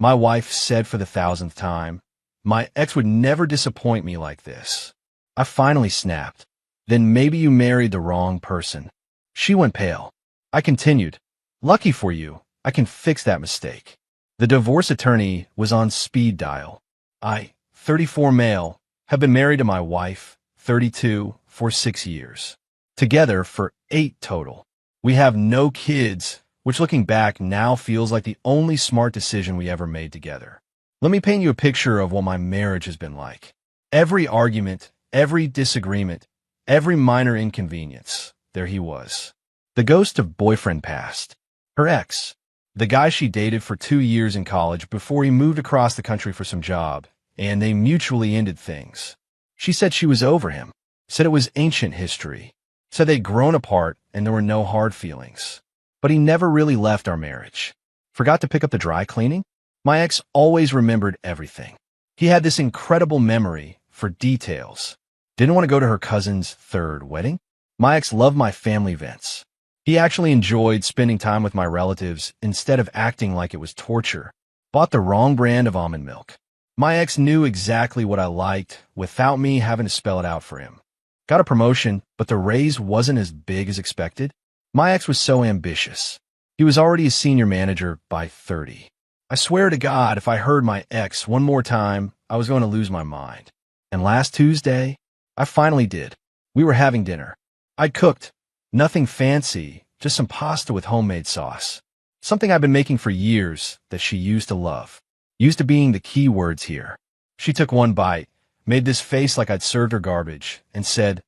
My wife said for the thousandth time. My ex would never disappoint me like this. I finally snapped. Then maybe you married the wrong person. She went pale. I continued. Lucky for you, I can fix that mistake. The divorce attorney was on speed dial. I, 34 male, have been married to my wife, 32, for 6 years. Together for 8 total. We have no kids, which looking back now feels like the only smart decision we ever made together. Let me paint you a picture of what my marriage has been like. Every argument, every disagreement, every minor inconvenience, there he was. The ghost of boyfriend past. Her ex. The guy she dated for 2 years in college before he moved across the country for some job, and they mutually ended things. She said she was over him, said it was ancient history, said they'd grown apart and there were no hard feelings. But he never really left our marriage. Forgot to pick up the dry cleaning? My ex always remembered everything. He had this incredible memory for details. Didn't want to go to her cousin's 3rd wedding? My ex loved my family events. He actually enjoyed spending time with my relatives instead of acting like it was torture. Bought the wrong brand of almond milk. My ex knew exactly what I liked without me having to spell it out for him. Got a promotion, but the raise wasn't as big as expected. My ex was so ambitious. He was already a senior manager by 30. I swear to God, if I heard my ex one more time, I was going to lose my mind. And last Tuesday, I finally did. We were having dinner. I'd cooked. Nothing fancy, just some pasta with homemade sauce. Something I've been making for years that she used to love. Used to being the key words here. She took one bite, made this face like I'd served her garbage, and said,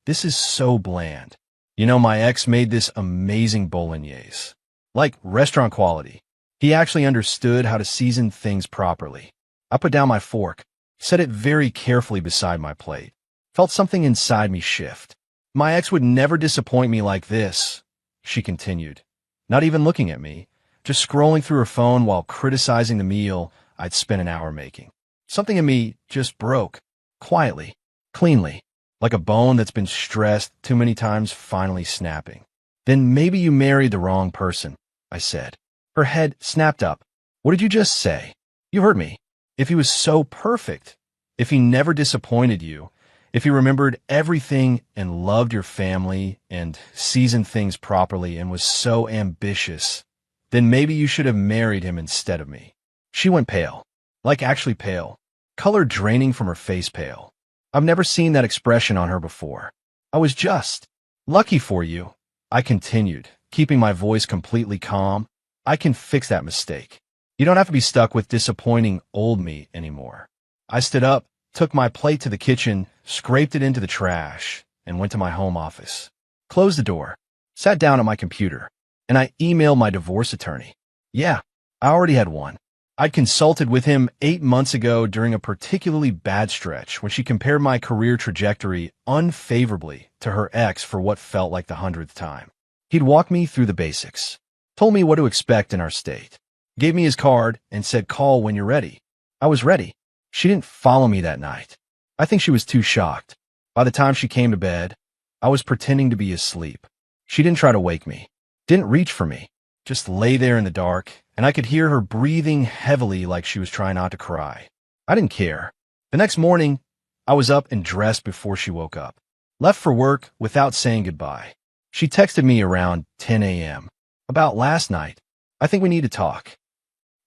"This is so bland." You know, my ex made this amazing bolognese. Like restaurant quality. He actually understood how to season things properly. I put down my fork, set it very carefully beside my plate. Felt something inside me shift. My ex would never disappoint me like this, she continued. Not even looking at me, just scrolling through her phone while criticizing the meal I'd spent an hour making. Something in me just broke, quietly, cleanly, like a bone that's been stressed too many times finally snapping. Then maybe you married the wrong person, I said. Her head snapped up. What did you just say? You heard me. If he was so perfect, if he never disappointed you, if he remembered everything and loved your family and seasoned things properly and was so ambitious, then maybe you should have married him instead of me. She went pale, like actually pale, color draining from her face pale. I've never seen that expression on her before. I was just lucky for you, I continued, keeping my voice completely calm. I can fix that mistake. You don't have to be stuck with disappointing old me anymore. I stood up, took my plate to the kitchen, scraped it into the trash, and went to my home office. Closed the door, sat down at my computer, and I emailed my divorce attorney. Yeah, I already had one. I'd consulted with him 8 months ago during a particularly bad stretch when she compared my career trajectory unfavorably to her ex for what felt like the 100th time. He'd walked me through the basics, told me what to expect in our state, gave me his card, and said, "Call when you're ready." I was ready. She didn't follow me that night. I think she was too shocked. By the time she came to bed, I was pretending to be asleep. She didn't try to wake me, didn't reach for me, just lay there in the dark, and I could hear her breathing heavily like she was trying not to cry. I didn't care. The next morning, I was up and dressed before she woke up. Left for work without saying goodbye. She texted me around 10 a.m. About last night. I think we need to talk.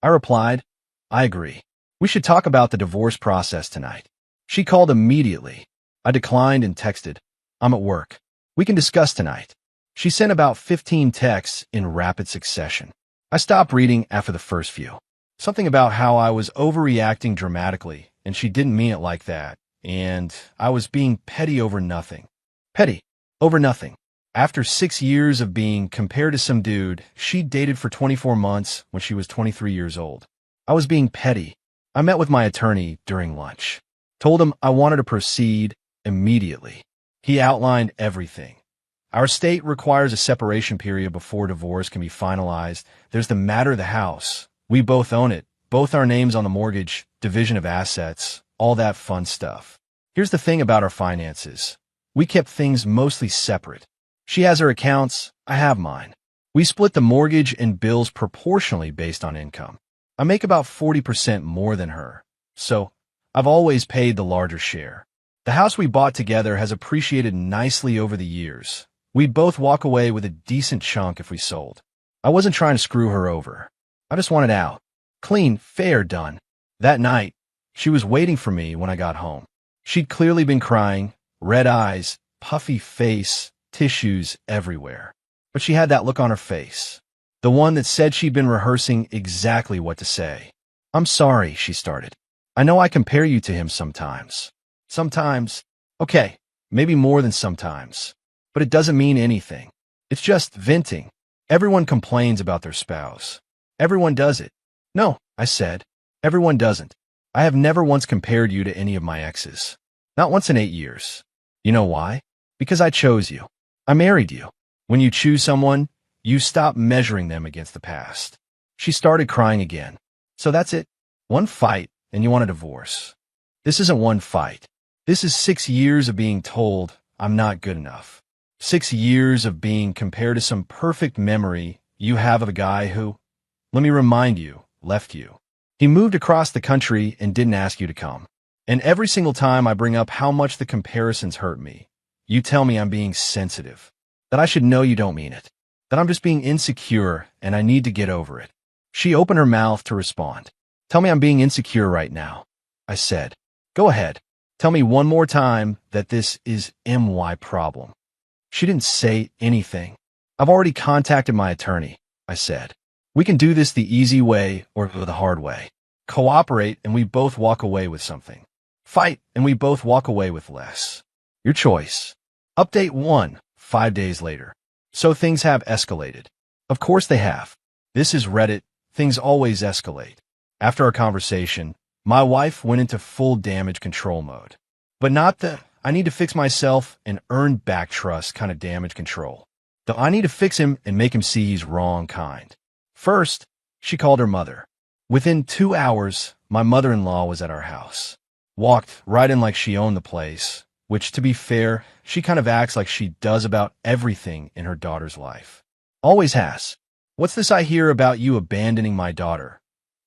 I replied, I agree. We should talk about the divorce process tonight. She called immediately. I declined and texted, I'm at work. We can discuss tonight. She sent about 15 texts in rapid succession. I stopped reading after the first few. Something about how I was overreacting dramatically, and she didn't mean it like that, and I was being petty over nothing. Petty over nothing. After 6 years of being compared to some dude she dated for 24 months when she was 23 years old, I was being petty. I met with my attorney during lunch. Told him I wanted to proceed immediately. He outlined everything. Our state requires a separation period before divorce can be finalized. There's the matter of the house. We both own it. Both our names on the mortgage, division of assets, all that fun stuff. Here's the thing about our finances. We kept things mostly separate. She has her accounts, I have mine. We split the mortgage and bills proportionally based on income. I make about 40% more than her, so I've always paid the larger share. The house we bought together has appreciated nicely over the years. We'd both walk away with a decent chunk if we sold. I wasn't trying to screw her over. I just wanted out. Clean, fair, done. That night, she was waiting for me when I got home. She'd clearly been crying, red eyes, puffy face, tissues everywhere. But she had that look on her face. The one that said she'd been rehearsing exactly what to say. "I'm sorry," she started. "I know I compare you to him sometimes. Sometimes, okay, maybe more than sometimes. But it doesn't mean anything. It's just venting. Everyone complains about their spouse. Everyone does it." "No," I said. "Everyone doesn't. I have never once compared you to any of my exes. Not once in 8 years. You know why? Because I chose you. I married you. When you choose someone, you stop measuring them against the past." She started crying again. "So that's it? One fight, and you want a divorce?" "This isn't one fight. This is 6 years of being told I'm not good enough. 6 years of being compared to some perfect memory you have of a guy who, let me remind you, left you. He moved across the country and didn't ask you to come. And every single time I bring up how much the comparisons hurt me, you tell me I'm being sensitive, that I should know you don't mean it, that I'm just being insecure and I need to get over it." She opened her mouth to respond. "Tell me I'm being insecure right now," I said. "Go ahead. Tell me one more time that this is my problem." She didn't say anything. "I've already contacted my attorney," I said. "We can do this the easy way or the hard way. Cooperate and we both walk away with something. Fight and we both walk away with less. Your choice." Update 1, 5 days later. So things have escalated. Of course they have. This is Reddit. Things always escalate. After our conversation, my wife went into full damage control mode. But not the "I need to fix myself and earn back trust" kind of damage control. The "I need to fix him and make him see he's wrong" kind. First, she called her mother. Within 2 hours, my mother-in-law was at our house. Walked right in like she owned the place, which, to be fair, she kind of acts like she does about everything in her daughter's life. Always has. "What's this I hear about you abandoning my daughter?"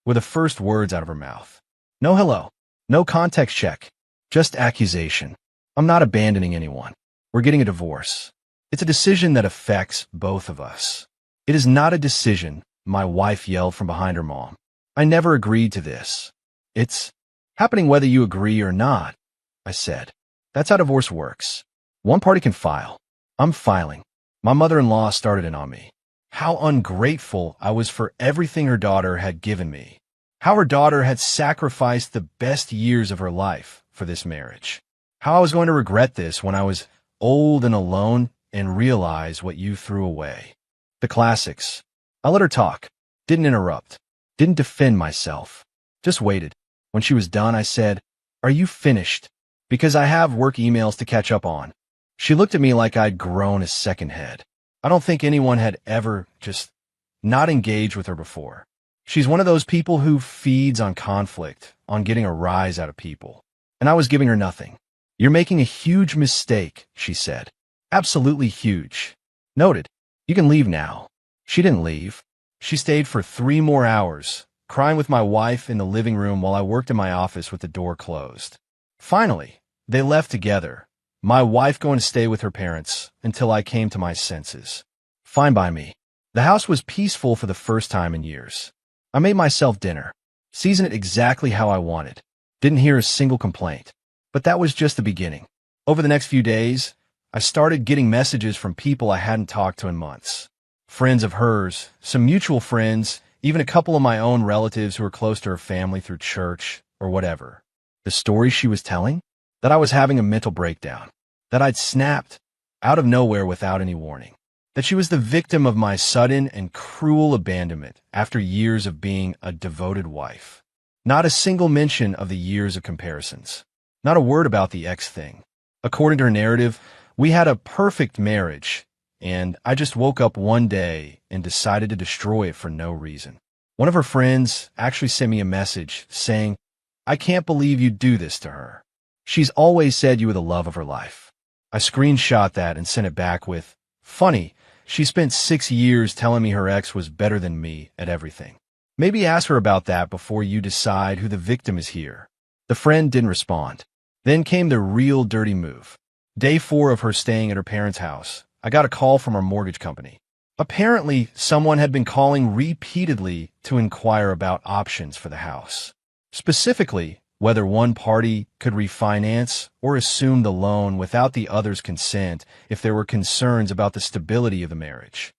were the first words out of her mouth. No hello. No context check. Just accusation. "I'm not abandoning anyone. We're getting a divorce. It's a decision that affects both of us." "It is not a decision," my wife yelled from behind her mom. "I never agreed to this. It's happening whether you agree or not," I said. "That's how divorce works. One party can file. I'm filing." My mother-in-law started in on me. How ungrateful I was for everything her daughter had given me. How her daughter had sacrificed the best years of her life for this marriage. How I was going to regret this when I was old and alone and realize what you threw away. The classics. I let her talk. Didn't interrupt. Didn't defend myself. Just waited. When she was done, I said, "Are you finished? Because I have work emails to catch up on." She looked at me like I'd grown a second head. I don't think anyone had ever just not engaged with her before. She's one of those people who feeds on conflict, on getting a rise out of people. And I was giving her nothing. "You're making a huge mistake," she said. "Absolutely huge." Noted. "You can leave now." She didn't leave. She stayed for 3 more hours, crying with my wife in the living room while I worked in my office with the door closed. Finally, they left together, my wife going to stay with her parents until I came to my senses. Fine by me. The house was peaceful for the first time in years. I made myself dinner, seasoned it exactly how I wanted. Didn't hear a single complaint. But that was just the beginning. Over the next few days, I started getting messages from people I hadn't talked to in months. Friends of hers, some mutual friends, even a couple of my own relatives who were close to her family through church or whatever. The story she was telling? That I was having a mental breakdown. That I'd snapped out of nowhere without any warning. That she was the victim of my sudden and cruel abandonment after years of being a devoted wife. Not a single mention of the years of comparisons. Not a word about the ex thing. According to her narrative, we had a perfect marriage, and I just woke up one day and decided to destroy it for no reason. One of her friends actually sent me a message saying, "I can't believe you'd do this to her. She's always said you were the love of her life." I screenshot that and sent it back with, "Funny, she spent 6 years telling me her ex was better than me at everything." Maybe ask her about that before you decide who the victim is here. The friend didn't respond. Then came the real dirty move. Day 4 of her staying at her parents' house, I got a call from our mortgage company. Apparently, someone had been calling repeatedly to inquire about options for the house. Specifically, whether one party could refinance or assume the loan without the other's consent if there were concerns about the stability of the marriage.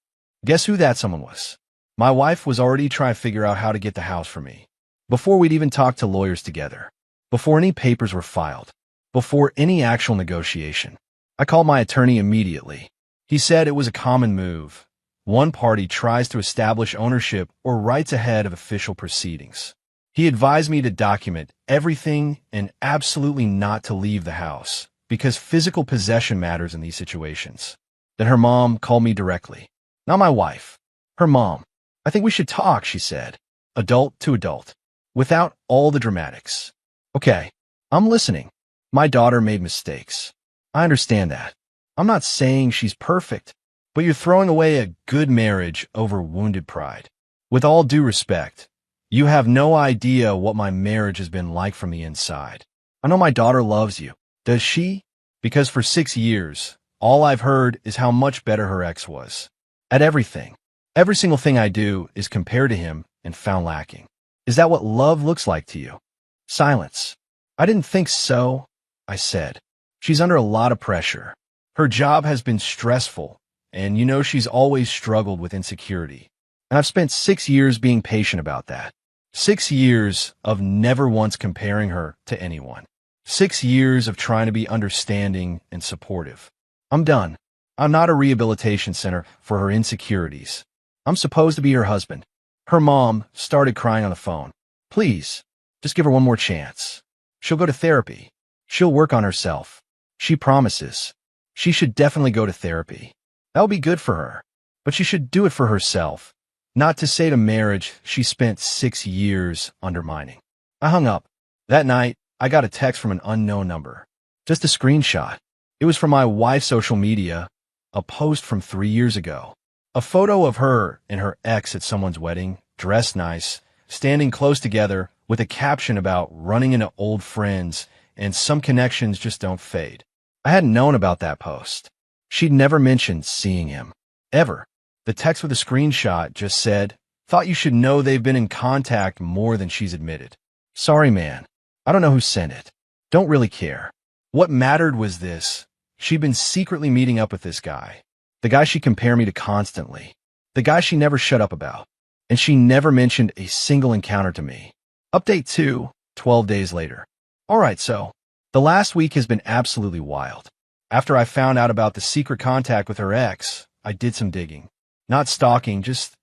Guess who that someone was? My wife was already trying to figure out how to get the house for me. Before we'd even talked to lawyers together. Before any papers were filed. Before any actual negotiation. I called my attorney immediately. He said it was a common move. One party tries to establish ownership or rights ahead of official proceedings. He advised me to document everything and absolutely not to leave the house, because physical possession matters in these situations. Then her mom called me directly. Not my wife. Her mom. I think we should talk, she said. Adult to adult. Without all the dramatics. Okay, I'm listening. My daughter made mistakes. I understand that. I'm not saying she's perfect, but you're throwing away a good marriage over wounded pride. With all due respect, you have no idea what my marriage has been like from the inside. I know my daughter loves you. Does she? Because for 6 years, all I've heard is how much better her ex was. At everything. Every single thing I do is compared to him and found lacking. Is that what love looks like to you? Silence. I didn't think so, I said. She's under a lot of pressure. Her job has been stressful, and you know she's always struggled with insecurity. And I've spent 6 years being patient about that. 6 years of never once comparing her to anyone. 6 years of trying to be understanding and supportive. I'm done. I'm not a rehabilitation center for her insecurities. I'm supposed to be her husband. Her mom started crying on the phone. Please, just give her one more chance. She'll go to therapy. She'll work on herself. She promises. She should definitely go to therapy. That'll be good for her. But she should do it for herself. Not to say to marriage she spent 6 years undermining. I hung up. That night, I got a text from an unknown number. Just a screenshot. It was from my wife's social media, a post from 3 years ago. A photo of her and her ex at someone's wedding, dressed nice, standing close together with a caption about running into old friends and some connections just don't fade. I hadn't known about that post. She'd never mentioned seeing him. Ever. The text with a screenshot just said, thought you should know they've been in contact more than she's admitted. Sorry, man. I don't know who sent it. Don't really care. What mattered was this. She'd been secretly meeting up with this guy. The guy she compared me to constantly. The guy she never shut up about. And she never mentioned a single encounter to me. Update 2, 12 days later. Alright, so, the last week has been absolutely wild. After I found out about the secret contact with her ex, I did some digging. Not stalking, just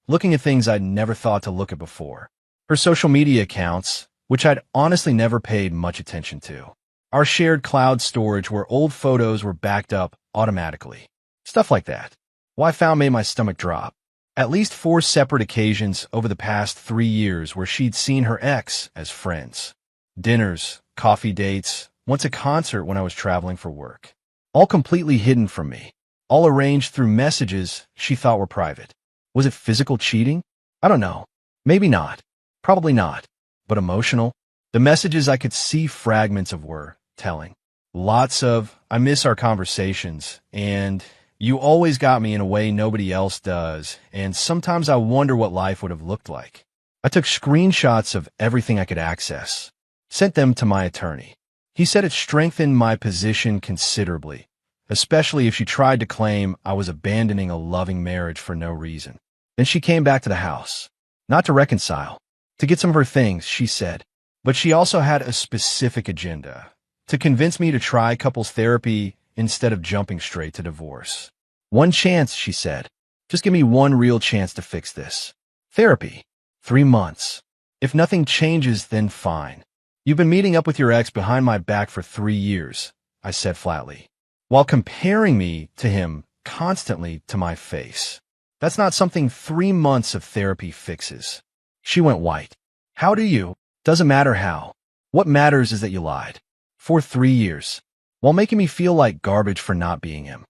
looking at things I'd never thought to look at before. Her social media accounts, which I'd honestly never paid much attention to. Our shared cloud storage where old photos were backed up automatically. Stuff like that. What I found made my stomach drop. At least 4 separate occasions over the past 3 years where she'd seen her ex as friends. Dinners, coffee dates, once a concert when I was traveling for work. All completely hidden from me. All arranged through messages she thought were private. Was it physical cheating? I don't know. Maybe not. Probably not. But emotional? The messages I could see fragments of were telling. Lots of, I miss our conversations, and you always got me in a way nobody else does, and sometimes I wonder what life would have looked like. I took screenshots of everything I could access. Sent them to my attorney. He said it strengthened my position considerably, especially if she tried to claim I was abandoning a loving marriage for no reason. Then she came back to the house. Not to reconcile. To get some of her things, she said. But she also had a specific agenda. To convince me to try couples therapy instead of jumping straight to divorce. One chance, she said. Just give me one real chance to fix this. Therapy. 3 months. If nothing changes, then fine. You've been meeting up with your ex behind my back for 3 years, I said flatly, while comparing me to him constantly to my face. That's not something 3 months of therapy fixes. She went white. How do you? Doesn't matter how. What matters is that you lied. For 3 years. While making me feel like garbage for not being him.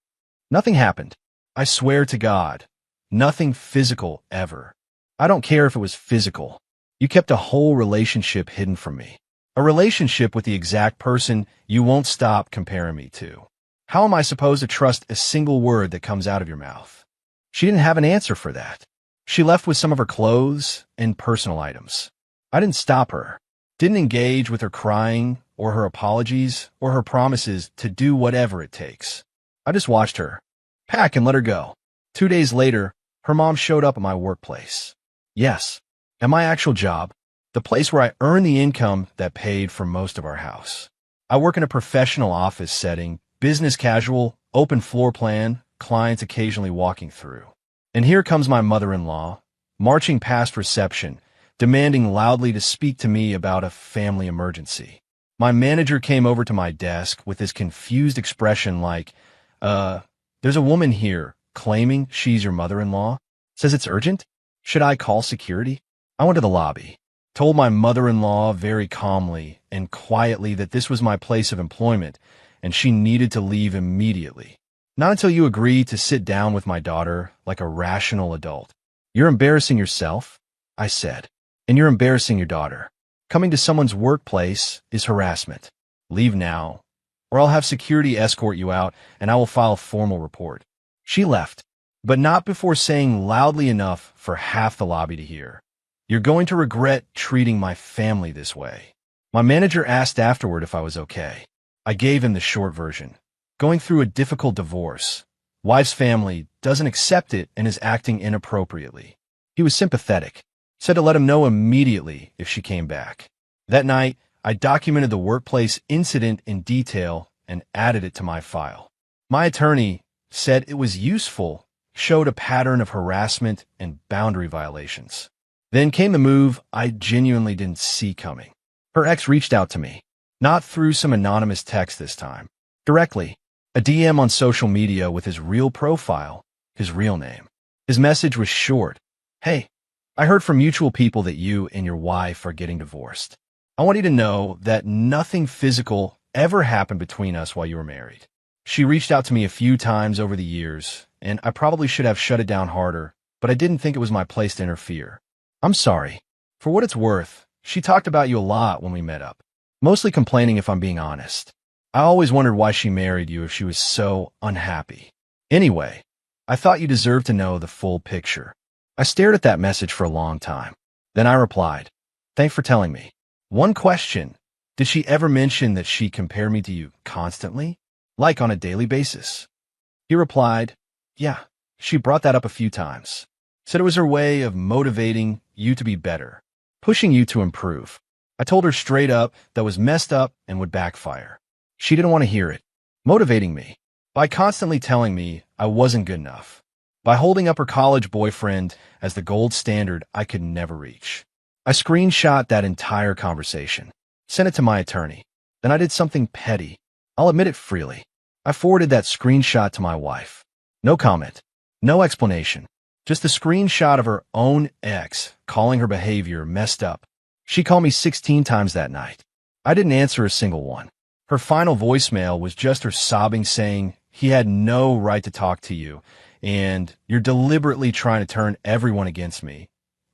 Nothing happened. I swear to God. Nothing physical ever. I don't care if it was physical. You kept a whole relationship hidden from me. A relationship with the exact person you won't stop comparing me to. How am I supposed to trust a single word that comes out of your mouth? She didn't have an answer for that. She left with some of her clothes and personal items. I didn't stop her. Didn't engage with her crying or her apologies or her promises to do whatever it takes. I just watched her, pack and let her go. 2 days later, her mom showed up at my workplace. Yes, at my actual job, the place where I earn the income that paid for most of our house. I work in a professional office setting, business casual, open floor plan, clients occasionally walking through. And here comes my mother-in-law, marching past reception, demanding loudly to speak to me about a family emergency. My manager came over to my desk with this confused expression like, there's a woman here claiming she's your mother-in-law. Says it's urgent? Should I call security? I went to the lobby, told my mother-in-law very calmly and quietly that this was my place of employment and she needed to leave immediately. Not until you agree to sit down with my daughter like a rational adult. You're embarrassing yourself, I said, and you're embarrassing your daughter. Coming to someone's workplace is harassment. Leave now, or I'll have security escort you out and I will file a formal report. She left, but not before saying loudly enough for half the lobby to hear, "You're going to regret treating my family this way." My manager asked afterward if I was okay. I gave him the short version. Going through a difficult divorce. Wife's family doesn't accept it and is acting inappropriately. He was sympathetic. Said to let him know immediately if she came back. That night, I documented the workplace incident in detail and added it to my file. My attorney said it was useful, showed a pattern of harassment and boundary violations. Then came the move I genuinely didn't see coming. Her ex reached out to me, not through some anonymous text this time, directly, a DM on social media with his real profile, his real name. His message was short. "Hey, I heard from mutual people that you and your wife are getting divorced. I want you to know that nothing physical ever happened between us while you were married." She reached out to me a few times over the years, and I probably should have shut it down harder, but I didn't think it was my place to interfere. I'm sorry. For what it's worth, she talked about you a lot when we met up, mostly complaining if I'm being honest. I always wondered why she married you if she was so unhappy. Anyway, I thought you deserved to know the full picture. I stared at that message for a long time. Then I replied, "Thanks for telling me. One question, did she ever mention that she compared me to you constantly? Like on a daily basis?" He replied, "Yeah, she brought that up a few times. Said it was her way of motivating you to be better, pushing you to improve." I told her straight up that was messed up and would backfire. She didn't want to hear it, motivating me by constantly telling me I wasn't good enough, by holding up her college boyfriend as the gold standard I could never reach. I screenshot that entire conversation, sent it to my attorney. Then I did something petty. I'll admit it freely. I forwarded that screenshot to my wife. No comment, no explanation, just a screenshot of her own ex calling her behavior messed up. She called me 16 times that night. I didn't answer a single one. Her final voicemail was just her sobbing saying, "He had no right to talk to you, and you're deliberately trying to turn everyone against me,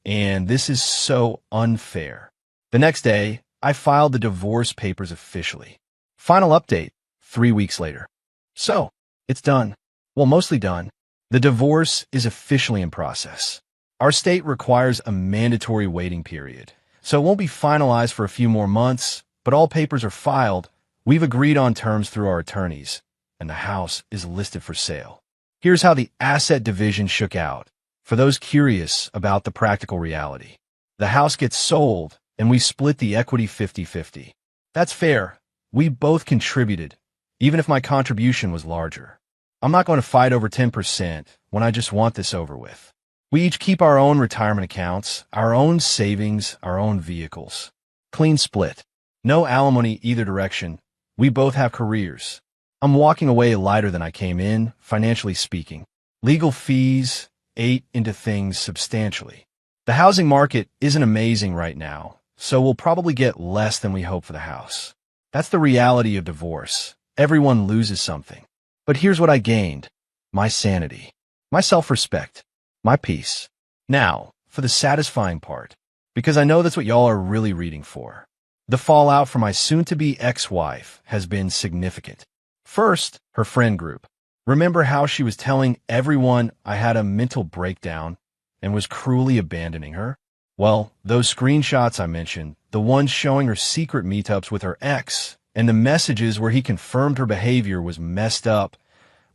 and this is so unfair." The next day, I filed the divorce papers officially. Final update, 3 weeks later. So, it's done. Well, mostly done. The divorce is officially in process. Our state requires a mandatory waiting period, so it won't be finalized for a few more months, but all papers are filed. We've agreed on terms through our attorneys, and the house is listed for sale. Here's how the asset division shook out, for those curious about the practical reality. The house gets sold, and we split the equity 50-50. That's fair. We both contributed, even if my contribution was larger. I'm not going to fight over 10% when I just want this over with. We each keep our own retirement accounts, our own savings, our own vehicles. Clean split. No alimony either direction. We both have careers. I'm walking away lighter than I came in, financially speaking. Legal fees ate into things substantially. The housing market isn't amazing right now, so we'll probably get less than we hope for the house. That's the reality of divorce. Everyone loses something. But here's what I gained. My sanity. My self-respect. My peace. Now, for the satisfying part, because I know that's what y'all are really reading for. The fallout from my soon-to-be ex-wife has been significant. First, her friend group. Remember how she was telling everyone I had a mental breakdown and was cruelly abandoning her? Well, those screenshots I mentioned, the ones showing her secret meetups with her ex, and the messages where he confirmed her behavior was messed up,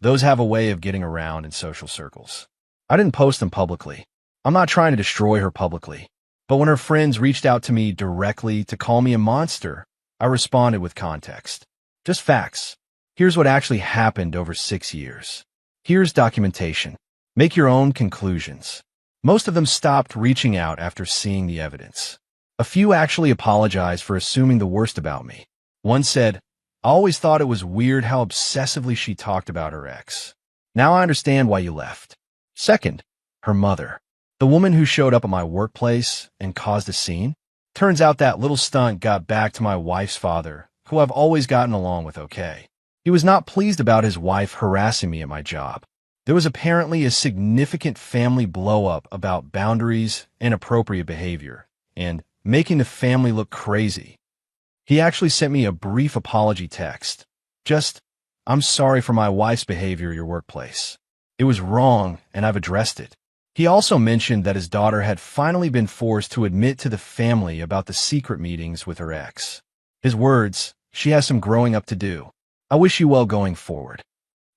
those have a way of getting around in social circles. I didn't post them publicly. I'm not trying to destroy her publicly. But when her friends reached out to me directly to call me a monster, I responded with context. Just facts. Here's what actually happened over 6 years. Here's documentation. Make your own conclusions. Most of them stopped reaching out after seeing the evidence. A few actually apologized for assuming the worst about me. One said, "I always thought it was weird how obsessively she talked about her ex. Now I understand why you left." Second, her mother. The woman who showed up at my workplace and caused a scene? Turns out that little stunt got back to my wife's father, who I've always gotten along with okay. He was not pleased about his wife harassing me at my job. There was apparently a significant family blow-up about boundaries, inappropriate behavior, and making the family look crazy. He actually sent me a brief apology text. Just, "I'm sorry for my wife's behavior at your workplace. It was wrong, and I've addressed it." He also mentioned that his daughter had finally been forced to admit to the family about the secret meetings with her ex. His words, "She has some growing up to do. I wish you well going forward."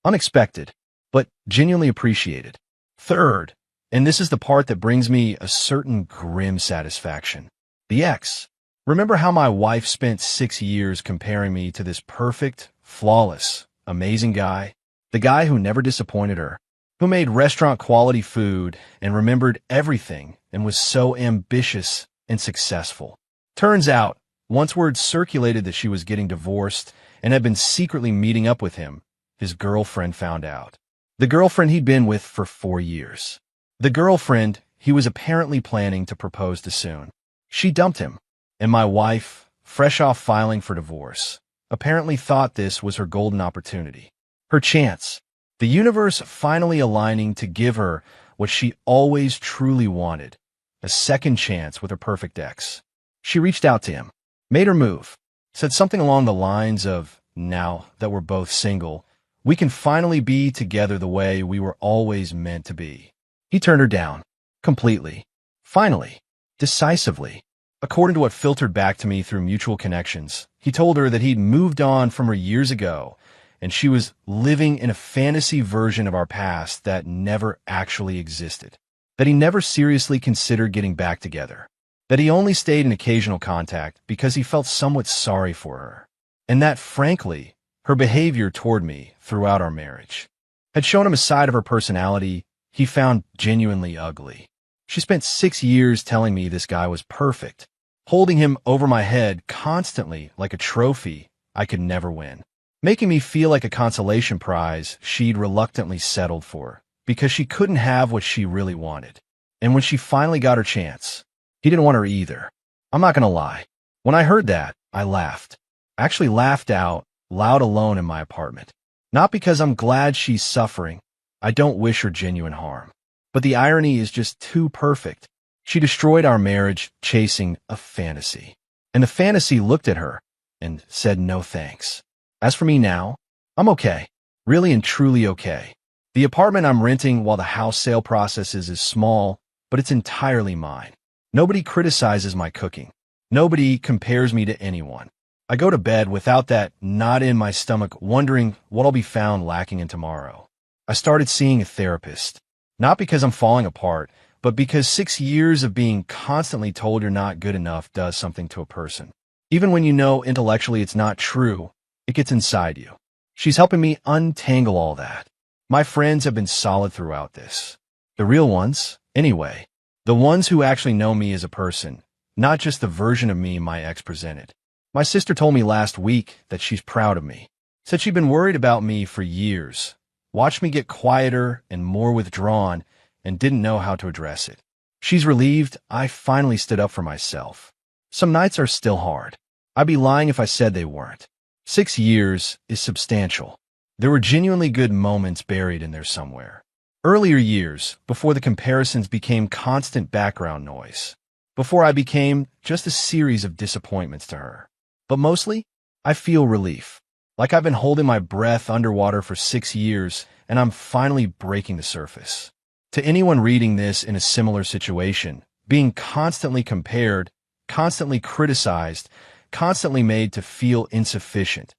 Unexpected, but genuinely appreciated. Third, and this is the part that brings me a certain grim satisfaction. The ex. Remember how my wife spent 6 years comparing me to this perfect, flawless, amazing guy? The guy who never disappointed her, who made restaurant-quality food and remembered everything and was so ambitious and successful. Turns out, once word circulated that she was getting divorced and had been secretly meeting up with him, his girlfriend found out. The girlfriend he'd been with for 4 years. The girlfriend he was apparently planning to propose to soon. She dumped him, and my wife, fresh off filing for divorce, apparently thought this was her golden opportunity. Her chance. The universe finally aligning to give her what she always truly wanted, a second chance with her perfect ex. She reached out to him, made her move, said something along the lines of, "Now that we're both single, we can finally be together the way we were always meant to be." He turned her down, completely, finally, decisively. According to what filtered back to me through mutual connections, he told her that he'd moved on from her years ago, and she was living in a fantasy version of our past that never actually existed, that he never seriously considered getting back together, that he only stayed in occasional contact because he felt somewhat sorry for her, and that, frankly, her behavior toward me throughout our marriage had shown him a side of her personality he found genuinely ugly. She spent 6 years telling me this guy was perfect, holding him over my head constantly like a trophy I could never win, making me feel like a consolation prize she'd reluctantly settled for because she couldn't have what she really wanted. And when she finally got her chance, he didn't want her either. I'm not going to lie. When I heard that, I laughed. I actually laughed out loud alone in my apartment. Not because I'm glad she's suffering. I don't wish her genuine harm. But the irony is just too perfect. She destroyed our marriage chasing a fantasy. And the fantasy looked at her and said no thanks. As for me now, I'm okay. Really and truly okay. The apartment I'm renting while the house sale process is small, but it's entirely mine. Nobody criticizes my cooking. Nobody compares me to anyone. I go to bed without that knot in my stomach wondering what I'll be found lacking in tomorrow. I started seeing a therapist, not because I'm falling apart, but because 6 years of being constantly told you're not good enough does something to a person. Even when you know intellectually it's not true, it gets inside you. She's helping me untangle all that. My friends have been solid throughout this. The real ones, anyway. The ones who actually know me as a person, not just the version of me my ex presented. My sister told me last week that she's proud of me. Said she'd been worried about me for years. Watched me get quieter and more withdrawn and didn't know how to address it. She's relieved I finally stood up for myself. Some nights are still hard. I'd be lying if I said they weren't. 6 years is substantial. There were genuinely good moments buried in there somewhere. Earlier years, before the comparisons became constant background noise. Before I became just a series of disappointments to her. But mostly, I feel relief. Like I've been holding my breath underwater for 6 years, and I'm finally breaking the surface. To anyone reading this in a similar situation, being constantly compared, constantly criticized, constantly made to feel insufficient,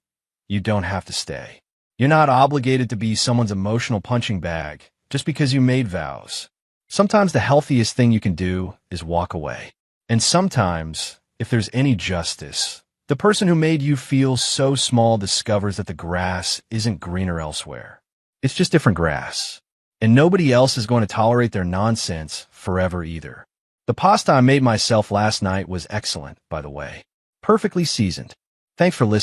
you don't have to stay. You're not obligated to be someone's emotional punching bag just because you made vows. Sometimes the healthiest thing you can do is walk away. And sometimes, if there's any justice, the person who made you feel so small discovers that the grass isn't greener elsewhere. It's just different grass. And nobody else is going to tolerate their nonsense forever either. The pasta I made myself last night was excellent, by the way. Perfectly seasoned. Thanks for listening.